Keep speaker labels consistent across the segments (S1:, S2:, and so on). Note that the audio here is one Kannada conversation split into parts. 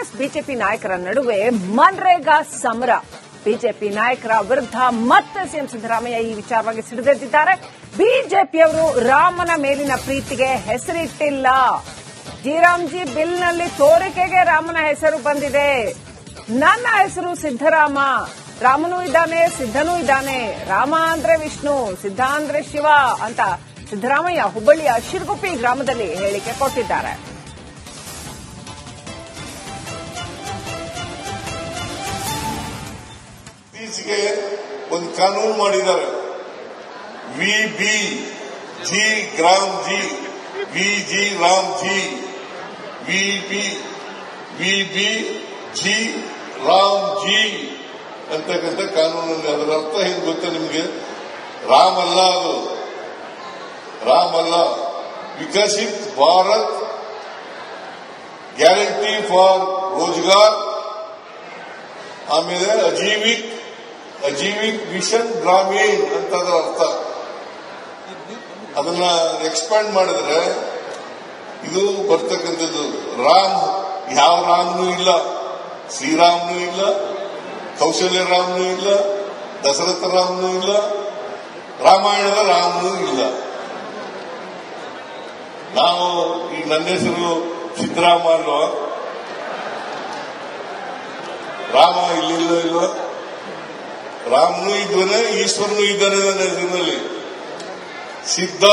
S1: ಕಾಂಗ್ರೆಸ್ ಬಿಜೆಪಿ ನಾಯಕರ ನಡುವೆ ಮನ್ರೇಗಾ ಸಮರ. ಬಿಜೆಪಿ ನಾಯಕರ ವಿರುದ್ಧ ಮತ್ತೆ ಸಿಎಂ ಸಿದ್ದರಾಮಯ್ಯ ಈ ವಿಚಾರವಾಗಿ ಸಿಡಿದೆದ್ದಿದ್ದಾರೆ. ಬಿಜೆಪಿಯವರು ರಾಮನ ಮೇಲಿನ ಪ್ರೀತಿಗೆ ಹೆಸರಿಟ್ಟಿಲ್ಲ. ಜಿರಾಮ್ಜಿ ಬಿಲ್ನಲ್ಲಿ ತೋರಿಕೆಗೆ ರಾಮನ ಹೆಸರು ಬಂದಿದೆ. ನನ್ನ ಹೆಸರು ಸಿದ್ದರಾಮ, ರಾಮನೂ ಇದ್ದಾನೆ, ಸಿದ್ದನೂ ಇದ್ದಾನೆ. ರಾಮ ಅಂದ್ರೆ ವಿಷ್ಣು, ಸಿದ್ದ ಅಂದ್ರೆ ಶಿವ ಅಂತ ಸಿದ್ದರಾಮಯ್ಯ ಹುಬ್ಬಳ್ಳಿಯ ಶಿರಗುಪ್ಪಿ ಗ್ರಾಮದಲ್ಲಿ ಹೇಳಿಕೆ ಕೊಟ್ಟಿದ್ದಾರೆ.
S2: ಇತ್ತೀಚೆಗೆ ಒಂದು ಕಾನೂನು ಮಾಡಿದ್ದಾರೆ. V B G Gram G V G Ram G V B G Ram G ಅಂತಕ್ಕಂಥ ಕಾನೂನಲ್ಲಿ. ಅದರ ಅರ್ಥ ಏನು ಗೊತ್ತಾ ನಿಮಗೆ? ರಾಮ್ ಅಲ್ಲ, ಅದು ರಾಮ್ ಅಲ್ಲ. ವಿಕಸಿತ್ ಭಾರತ್ ಗ್ಯಾರಂಟಿ ಫಾರ್ ರೋಜ್ಗಾರ್, ಆಮೇಲೆ ಅಜೀವಿಕ್ ಮಿಷನ್ ಗ್ರಾಮೀಣ್ ಅಂತ ಅದರ ಅರ್ಥ. ಅದನ್ನ ಎಕ್ಸ್ಪ್ಯಾಂಡ್ ಮಾಡಿದ್ರೆ ಇದು ಬರ್ತಕ್ಕಂಥದ್ದು ರಾಮ್. ಯಾವ ರಾಮ್ನೂ ಇಲ್ಲ, ಶ್ರೀರಾಮ್ನೂ ಇಲ್ಲ, ಕೌಶಲ್ಯ ರಾಮ್ನೂ ಇಲ್ಲ, ದಶರಥ ರಾಮ್ನೂ ಇಲ್ಲ, ರಾಮಾಯಣದ ರಾಮ್ನೂ ಇಲ್ಲ. ನಾವು ಈಗ ನನ್ನ ಹೆಸರು ಸಿದ್ದರಾಮ ಅಲ್ವಾ? ರಾಮ ಇಲ್ವ? ರಾಮನೂ ಇದ್ದಾನೆ, ಈಶ್ವರನೂ ಇದ್ದಾನೆ ನನ್ನ ಹೆಸರಿನಲ್ಲಿ. ಸಿದ್ಧ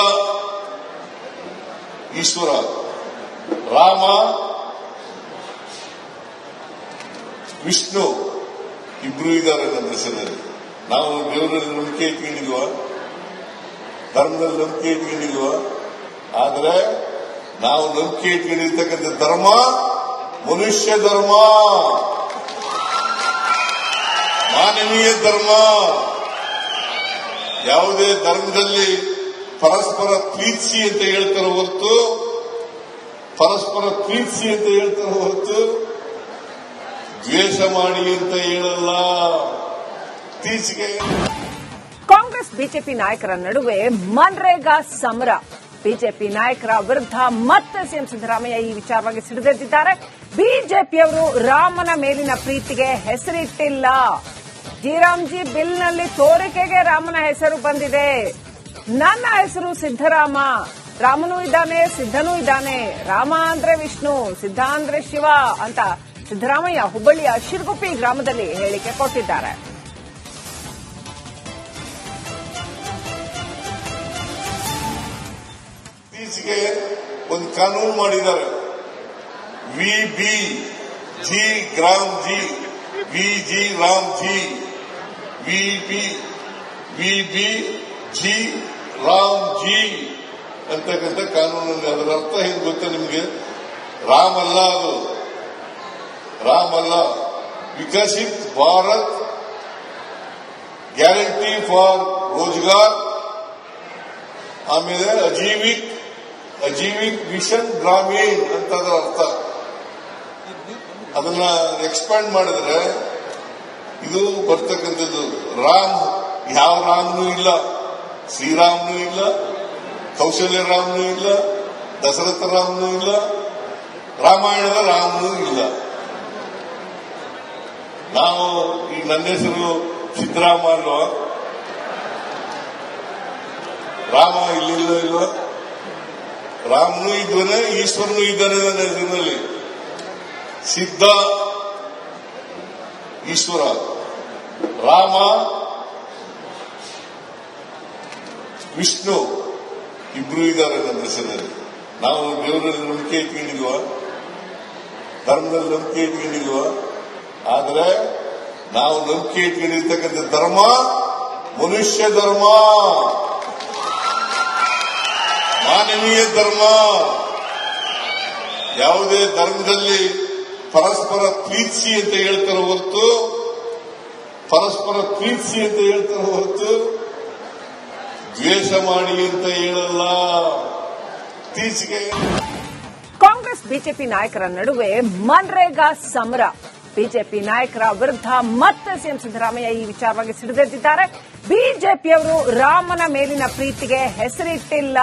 S2: ಈಶ್ವರ, ರಾಮ ವಿಷ್ಣು ಇಬ್ರು ಇದ್ದಾರೆ ನನ್ನ ಹೆಸರಿನಲ್ಲಿ. ನಾವು ದೇವರಲ್ಲಿ ನಂಬಿಕೆ ಇಟ್ಕೊಂಡಿಲ್ವ? ಧರ್ಮದಲ್ಲಿ ನಂಬಿಕೆ ಇಟ್ಕೊಂಡಿಲ್ವ? ಆದ್ರೆ ನಾವು ನಂಬಿಕೆ ಇಟ್ಕೊಂಡಿರ್ತಕ್ಕಂಥ ಧರ್ಮ ಮನುಷ್ಯ ಧರ್ಮ, ಮಾನವೀಯ ಧರ್ಮ. ಯಾವುದೇ ಧರ್ಮದಲ್ಲಿ ಪರಸ್ಪರ ಪ್ರೀತಿಸಿ ಅಂತ ಹೇಳ್ತಾರೆ ಹೊರತು ದ್ವೇಷ ಮಾಡಿ ಅಂತ ಹೇಳಲ್ಲ. ಇತ್ತೀಚೆಗೆ
S1: ಕಾಂಗ್ರೆಸ್ ಬಿಜೆಪಿ ನಾಯಕರ ನಡುವೆ ಮನ್ರೇಗಾ ಸಮರ. ಬಿಜೆಪಿ ನಾಯಕರ ವಿರುದ್ಧ ಮತ್ತೆ ಸಿಎಂ ಸಿದ್ದರಾಮಯ್ಯ ಈ ವಿಚಾರವಾಗಿ ಸಿಡಿದೆದ್ದಿದ್ದಾರೆ. ಬಿಜೆಪಿಯವರು ರಾಮನ ಮೇಲಿನ ಪ್ರೀತಿಗೆ ಹೆಸರಿಟ್ಟಿಲ್ಲ. ಜಿರಾಮ್ಜಿ ಬಿಲ್ನಲ್ಲಿ ತೋರಿಕೆಗೆ ರಾಮನ ಹೆಸರು ಬಂದಿದೆ. ನನ್ನ ಹೆಸರು ಸಿದ್ದರಾಮ, ರಾಮನೂ ಇದ್ದಾನೆ, ಸಿದ್ದನೂ ಇದ್ದಾನೆ. ರಾಮ ಅಂದ್ರೆ ವಿಷ್ಣು, ಸಿದ್ದ ಅಂದ್ರೆ ಶಿವ ಅಂತ ಸಿದ್ದರಾಮಯ್ಯ ಹುಬ್ಬಳ್ಳಿಯ ಶಿರಗುಪ್ಪಿ ಗ್ರಾಮದಲ್ಲಿ ಹೇಳಿಕೆ ಕೊಟ್ಟಿದ್ದಾರೆ.
S2: ಇತ್ತೀಚೆಗೆ ಒಂದು ಕಾನೂನು ಮಾಡಿದ್ದಾರೆ. V B G Gram G V G Ram G V B G Ram G ಅಂತಕ್ಕಂಥ ಕಾನೂನಲ್ಲಿ. ಅದರ ಅರ್ಥ ಏನು ಗೊತ್ತಾ ನಿಮಗೆ? ರಾಮ್ ಅಲ್ಲ, ಅದು ರಾಮ್ ಅಲ್ಲ. ವಿಕಸಿತ್ ಭಾರತ್ ಗ್ಯಾರಂಟಿ ಫಾರ್ ರೋಜ್ಗಾರ್, ಆಮೇಲೆ ಅಜೀವಿಕ್ ಮಿಷನ್ ಗ್ರಾಮೀಣ್ ಅಂತ ಅದರ ಅರ್ಥ. ಅದನ್ನ ಎಕ್ಸ್ಪ್ಯಾಂಡ್ ಮಾಡಿದ್ರೆ ಇದು ಬರ್ತಕ್ಕಂಥದ್ದು ರಾಮ್. ಯಾವ ರಾಮ್ನೂ ಇಲ್ಲ, ಶ್ರೀರಾಮ್ನೂ ಇಲ್ಲ, ಕೌಶಲ್ಯ ರಾಮ್ನೂ ಇಲ್ಲ, ದಶರಥ ರಾಮ್ನೂ ಇಲ್ಲ, ರಾಮಾಯಣದ ರಾಮ್ನೂ ಇಲ್ಲ. ನಾವು ಈಗ ನನ್ನ ಹೆಸರು ಸಿದ್ದರಾಮ ಅಲ್ವಾ? ರಾಮ ಇಲ್ವ? ರಾಮನೂ ಇದ್ದಾನೆ, ಈಶ್ವರನೂ ಇದ್ದಾನೆ ನನ್ನ ಹೆಸರಿನಲ್ಲಿ. ಸಿದ್ಧ ಈಶ್ವರ, ರಾಮ ವಿಷ್ಣು ಇಬ್ರು ಇದ್ದಾರೆ ನನ್ನ ಹೆಸರಿನಲ್ಲಿ. ನಾವು ದೇವರಲ್ಲಿ ನಂಬಿಕೆ ಇಟ್ಕೊಂಡಿಲ್ವ? ಧರ್ಮದಲ್ಲಿ ನಂಬಿಕೆ ಇಟ್ಕೊಂಡಿಲ್ವ? ಆದ್ರೆ ನಾವು ನಂಬಿಕೆ ಇಟ್ಕೊಂಡಿರ್ತಕ್ಕಂಥ ಧರ್ಮ ಮನುಷ್ಯ ಧರ್ಮ, ಮಾನವೀಯ ಧರ್ಮ. ಯಾವುದೇ ಧರ್ಮದಲ್ಲಿ ಪರಸ್ಪರ ಪ್ರೀತಿಸಿ ಅಂತ ಹೇಳ್ತಾರೆ ಹೊರತು ದ್ವೇಷ ಮಾಡಿ ಅಂತ ಹೇಳಲ್ಲ. ಇತ್ತೀಚೆಗೆ
S1: ಕಾಂಗ್ರೆಸ್ ಬಿಜೆಪಿ ನಾಯಕರ ನಡುವೆ ಮನ್ರೇಗಾ ಸಮರ. ಬಿಜೆಪಿ ನಾಯಕರ ವಿರುದ್ಧ ಮತ್ತೆ ಸಿಎಂ ಸಿದ್ದರಾಮಯ್ಯ ಈ ವಿಚಾರವಾಗಿ ಸಿಡಿದೆದ್ದಿದ್ದಾರೆ. ಬಿಜೆಪಿಯವರು ರಾಮನ ಮೇಲಿನ ಪ್ರೀತಿಗೆ ಹೆಸರಿಟ್ಟಿಲ್ಲ.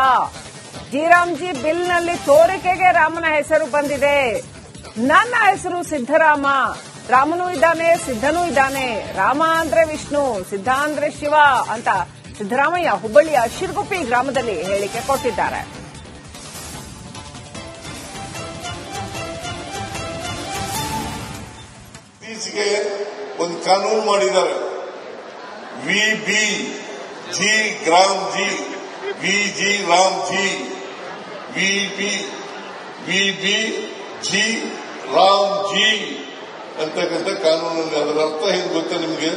S1: ಜಿರಾಮ್ಜಿ ಬಿಲ್ನಲ್ಲಿ ತೋರಿಕೆಗೆ ರಾಮನ ಹೆಸರು ಬಂದಿದೆ. ನನ್ನ ಹೆಸರು ಸಿದ್ದರಾಮ, ರಾಮನೂ ಇದ್ದಾನೆ ಸಿದ್ದನೂ ಇದ್ದಾನೆ, ರಾಮ ಅಂದ್ರೆ ವಿಷ್ಣು, ಸಿದ್ಧ ಅಂದ್ರೆ ಶಿವ ಅಂತ ಸಿದ್ದರಾಮಯ್ಯ ಹುಬ್ಬಳ್ಳಿಯ ಶಿರಗುಪ್ಪಿ ಗ್ರಾಮದಲ್ಲಿ ಹೇಳಿಕೆ ಕೊಟ್ಟಿದ್ದಾರೆ.
S2: ಇತ್ತೀಚೆಗೆ ಒಂದು ಕಾನೂನು ಮಾಡಿದ್ದಾರೆ. V G Gram G V G Ram G V G Ram G ಅಂತಕ್ಕಂಥ ಕಾನೂನಲ್ಲಿ. ಅದರ ಅರ್ಥ ಏನು ಗೊತ್ತಾ ನಿಮಗೆ?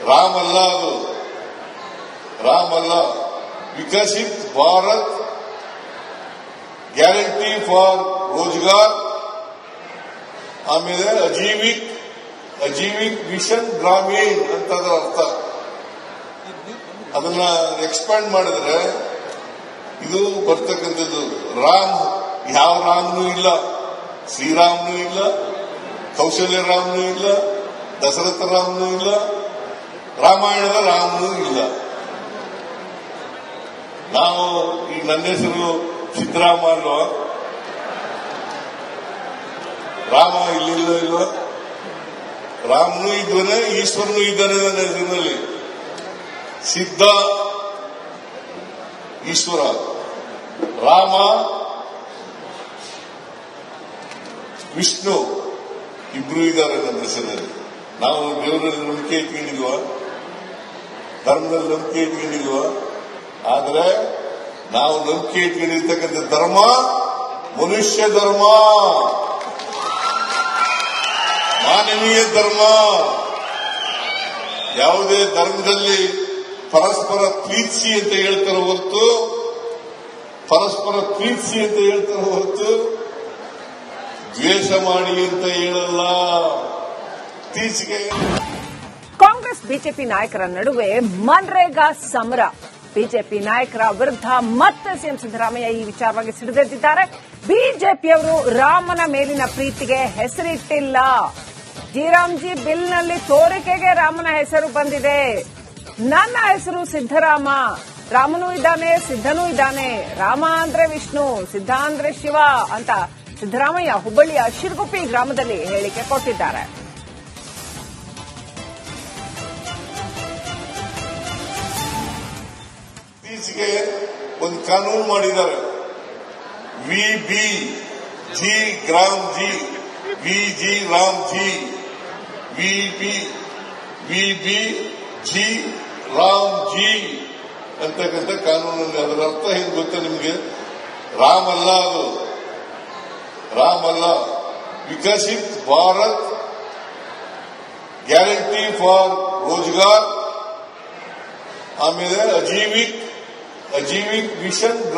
S2: ರಾಮ್ ಅಲ್ಲ, ಅದು ರಾಮ್ ಅಲ್ಲ. ವಿಕಸಿತ್ ಭಾರತ್ ಗ್ಯಾರಂಟಿ ಫಾರ್ ರೋಜ್ಗಾರ್, ಆಮೇಲೆ ಅಜೀವಿಕ್ ಮಿಷನ್ ಗ್ರಾಮೀಣ್ ಅಂತ ಅದರ ಅರ್ಥ. ಅದನ್ನ ಎಕ್ಸ್ಪ್ಯಾಂಡ್ ಮಾಡಿದ್ರೆ ಇದು ಬರ್ತಕ್ಕಂಥದ್ದು. ರಾಮ್ ಯಾವ ರಾಮ್ನೂ ಇಲ್ಲ, ಶ್ರೀರಾಮ್ನೂ ಇಲ್ಲ, ಕೌಶಲ್ಯ ರಾಮ್ನೂ ಇಲ್ಲ, ದಶರಥ ರಾಮ್ನೂ ಇಲ್ಲ, ರಾಮಾಯಣದ ರಾಮ್ನೂ ಇಲ್ಲ. ನಾವು ಈ ನನ್ನ ಹೆಸರು ಸಿದ್ದರಾಮ ಅಲ್ವಾ? ರಾಮ ಇಲ್ಲಿಲ್ಲ ಇಲ್ವಾ? ರಾಮನೂ ಇದ್ದಾನೆ, ಈಶ್ವರನೂ ಇದ್ದಾನೆ ನನ್ನ ಹೆಸರಿನಲ್ಲಿ. ಸಿದ್ಧ ಈಶ್ವರ, ರಾಮ ವಿಷ್ಣು ಇಬ್ರು ಇದ್ದಾರೆ ನನ್ನ ಹೆಸರಿನಲ್ಲಿ. ನಾವು ದೇವರಲ್ಲಿ ನಂಬಿಕೆ ಇಟ್ಕೊಂಡಿಲ್ವಾ? ಧರ್ಮದಲ್ಲಿ ನಂಬಿಕೆ ಇಟ್ಕೊಂಡಿಲ್ವಾ? ಆದ್ರೆ ನಾವು ನಂಬಿಕೆ ಇಟ್ಕೊಂಡಿರ್ತಕ್ಕಂಥ ಧರ್ಮ ಮನುಷ್ಯ ಧರ್ಮ, ಮಾನವೀಯ ಧರ್ಮ. ಯಾವುದೇ ಧರ್ಮದಲ್ಲಿ ಪರಸ್ಪರ ಪ್ರೀತಿಸಿ ಅಂತ ಹೇಳ್ತಾರೆ ಹೊರತು ದ್ವೇಷ ಮಾಡಿ ಅಂತ ಹೇಳಲ್ಲ. ಇತ್ತೀಚೆಗೆ
S1: ಕಾಂಗ್ರೆಸ್ ಬಿಜೆಪಿ ನಾಯಕರ ನಡುವೆ ಮನ್ರೇಗಾ ಸಮರ. ಬಿಜೆಪಿ ನಾಯಕರ ವಿರುದ್ಧ ಮತ್ತೆ ಸಿಎಂ ಸಿದ್ದರಾಮಯ್ಯ ಈ ವಿಚಾರವಾಗಿ ಸಿಡಿದೆದ್ದಿದ್ದಾರೆ. ಬಿಜೆಪಿಯವರು ರಾಮನ ಮೇಲಿನ ಪ್ರೀತಿಗೆ ಹೆಸರಿಟ್ಟಿಲ್ಲ. ಜಿರಾಮ್ಜಿ ಬಿಲ್ನಲ್ಲಿ ತೋರಿಕೆಗೆ ರಾಮನ ಹೆಸರು ಬಂದಿದೆ. ನನ್ನ ಹೆಸರು ಸಿದ್ದರಾಮ, ರಾಮನೂ ಇದ್ದಾನೆ ಸಿದ್ದನೂ ಇದ್ದಾನೆ, ರಾಮ ಅಂದ್ರೆ ವಿಷ್ಣು, ಸಿದ್ಧ ಅಂದ್ರೆ ಶಿವ ಅಂತ ಸಿದ್ದರಾಮಯ್ಯ ಹುಬ್ಬಳ್ಳಿಯ ಶಿರಗುಪ್ಪಿ ಗ್ರಾಮದಲ್ಲಿ ಹೇಳಿಕೆ ಕೊಟ್ಟಿದ್ದಾರೆ.
S2: ಇತ್ತೀಚೆಗೆ ಒಂದು ಕಾನೂನು ಮಾಡಿದ್ದಾರೆ. V G Gram G V G Ram G V G Ram G ಅಂತಕ್ಕಂಥ ಕಾನೂನಲ್ಲಿ. ಅದರ ಅರ್ಥ ಏನು ಗೊತ್ತಾ ನಿಮಗೆ? ರಾಮ್ ಅಲ್ಲ, ಅದು ರಾಮ್ ಅಲ್ಲ. ವಿಕಸಿತ್ ಭಾರತ್ ಗ್ಯಾರಂಟಿ ಫಾರ್ ರೋಜ್ಗಾರ್, ಆಮೇಲೆ ಅಜೀವಿಕ್ ಮಿಷನ್